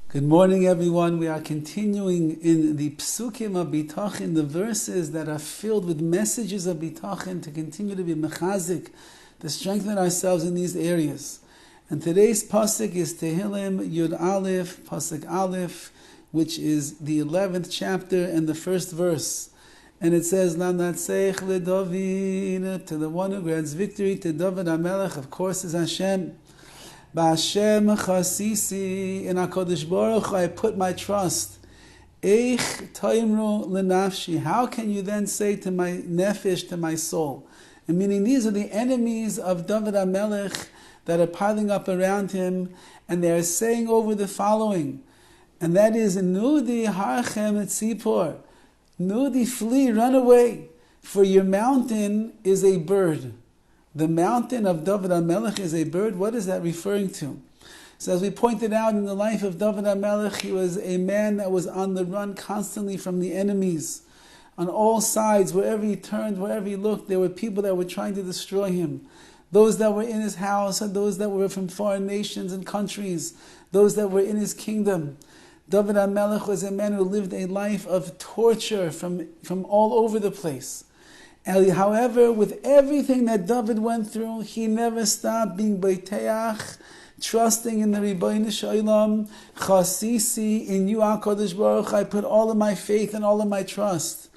Good morning, everyone. We are continuing in the psukim of Bitachon, the verses that are filled with messages of Bitachon to continue to be mechazik, to strengthen ourselves in these areas. And today's pasuk is Tehillim Yud Aleph, pasuk Aleph, which is the 11th chapter and the first verse. And it says, Lanatzech le Dovid, to the one who grants victory, to Dovid HaMelech, of course, is Hashem. B'Hashem chasisi, in HaKadosh Baruch I put my trust. Eich taimru lenafshi, how can you then say to my nefesh, to my soul? And meaning these are the enemies of Dovid HaMelech that are piling up around him, and they are saying over the following, and that is, Nudi harchem et tzipor, Nudi, flee, run away, for your mountain is a bird. The mountain of Dovid HaMelech is a bird. What is that referring to? So as we pointed out in the life of Dovid HaMelech, he was a man that was on the run constantly from the enemies. On all sides, wherever he turned, wherever he looked, there were people that were trying to destroy him. Those that were in his house and those that were from foreign nations and countries, those that were in his kingdom. Dovid HaMelech was a man who lived a life of torture from all over the place. However, with everything that David went through, he never stopped being beiteach, trusting in the Rabbi Shalom, chasisi, in you, HaKadosh Baruch, I put all of my faith and all of my trust.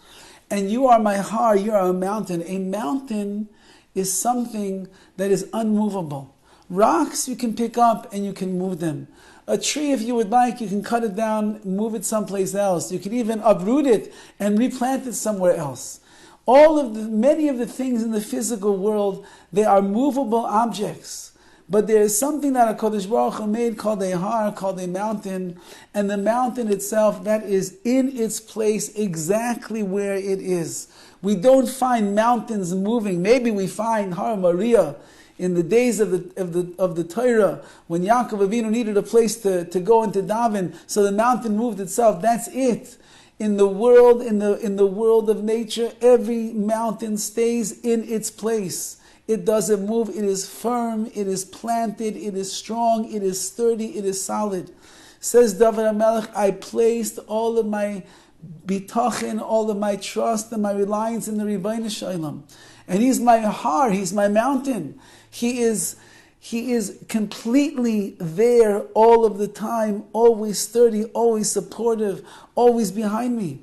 And you are my har, you are a mountain. A mountain is something that is unmovable. Rocks you can pick up and you can move them. A tree, if you would like, you can cut it down, move it someplace else. You can even uproot it and replant it somewhere else. Many of the things in the physical world, they are movable objects. But there is something that HaKadosh Baruch Hu made called a har, called a mountain. And the mountain itself, that is in its place exactly where it is. We don't find mountains moving. Maybe we find Har Maria in the days of the Torah, when Yaakov Avinu needed a place to go and to daven, so the mountain moved itself. That's it. In the world, in the world of nature, every mountain stays in its place. It doesn't move. It is firm. It is planted. It is strong. It is sturdy. It is solid. Says Dovid HaMelech, I placed all of my bitachon, all of my trust and my reliance in the Rabbi Shalom. And he's my har. He's my mountain. He is completely there all of the time, always sturdy, always supportive, always behind me.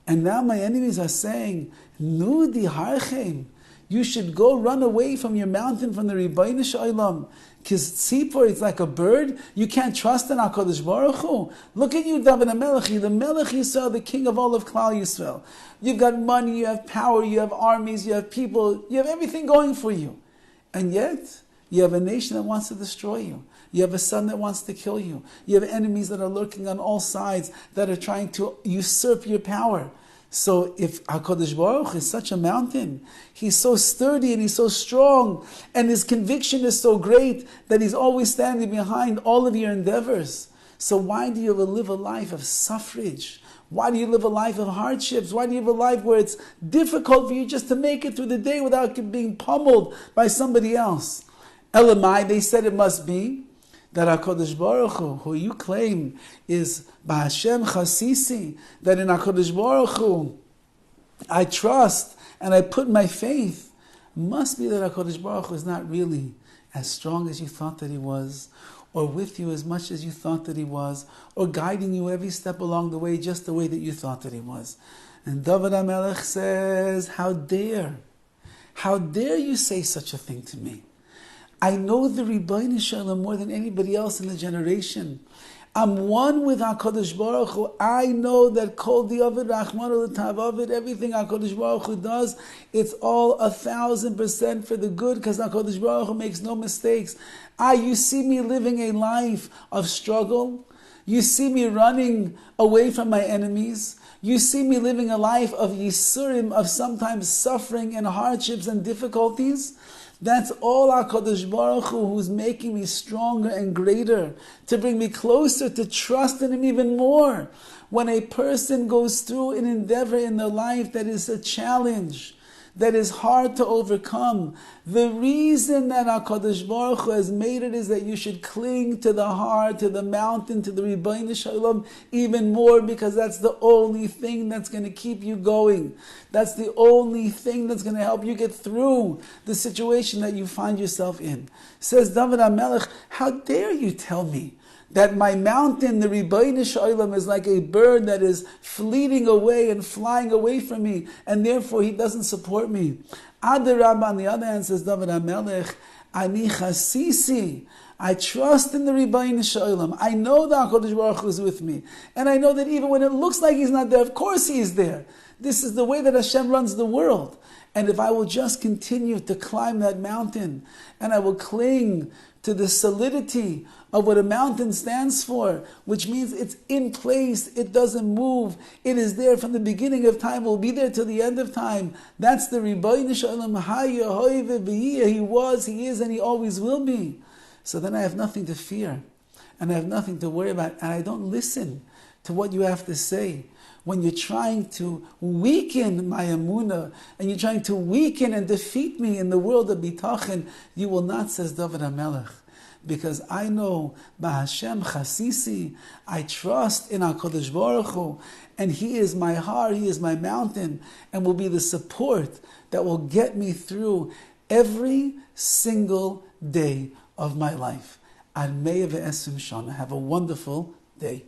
And now my enemies are saying, Nudi harchem, you should go run away from your mountain, from the Rabbi Shalom. Because tzipor, it's like a bird. You can't trust in HaKadosh Baruch Hu. Look at you, Dovid HaMelech, the Melech Yisrael, the king of all of Klal Yisrael. You've got money, you have power, you have armies, you have people, you have everything going for you. And yet, you have a nation that wants to destroy you. You have a son that wants to kill you. You have enemies that are lurking on all sides that are trying to usurp your power. So if HaKadosh Baruch is such a mountain, he's so sturdy and he's so strong, and his conviction is so great that he's always standing behind all of your endeavors. So why do you live a life of suffrage? Why do you live a life of hardships? Why do you live a life where it's difficult for you just to make it through the day without being pummeled by somebody else? Elamai, they said it must be that HaKadosh Baruch Hu, who you claim is B'Hashem chasisi, that in HaKadosh Baruch Hu I trust and I put my faith, must be that HaKadosh Baruch Hu is not really as strong as you thought that he was, or with you as much as you thought that he was, or guiding you every step along the way just the way that you thought that he was. And Dovid HaMelech says, how dare you say such a thing to me? I know the Rabbi Shalom more than anybody else in the generation. I'm one with HaKadosh Baruch Hu. I know that Kol Dovid Rachmanu L'Tavavid, everything HaKadosh Baruch Hu does, it's all 1,000% for the good, because HaKadosh Baruch Hu makes no mistakes. You see me living a life of struggle. You see me running away from my enemies. You see me living a life of yisurim, of sometimes suffering and hardships and difficulties. That's all HaKadosh Baruch Hu, who's making me stronger and greater, to bring me closer to trust in Him even more. When a person goes through an endeavor in their life that is a challenge, that is hard to overcome. The reason that HaKadosh Baruch Hu has made it is that you should cling to the heart, to the mountain, to the Rebbeinu Shalom even more, because that's the only thing that's going to keep you going. That's the only thing that's going to help you get through the situation that you find yourself in. Says Dovid HaMelech, how dare you tell me that my mountain, the Rebbeinu Shalom, is like a bird that is fleeting away and flying away from me, and therefore he doesn't support me. Adarab, on the other hand, says Dovid HaMelech, Ani chasisi, I trust in the Rebbeinu Shalom. I know that HaKadosh Baruch Hu is with me. And I know that even when it looks like he's not there, of course he is there. This is the way that Hashem runs the world. And if I will just continue to climb that mountain, and I will cling to the solidity of what a mountain stands for, which means it's in place, it doesn't move, it is there from the beginning of time, will be there till the end of time. That's the Rebbeinu Shalom, he was, he is, and he always will be. So then I have nothing to fear, and I have nothing to worry about, and I don't listen to what you have to say. When you're trying to weaken my emunah, and you're trying to weaken and defeat me in the world of Bitachon, you will not, says Dovid HaMelech. Because I know, Hashem chasisi, I trust in HaKadosh Baruch Hu, and He is my heart, He is my mountain, and will be the support that will get me through every single day of my life. Ad Mea Ve'esim Shana. Have a wonderful day.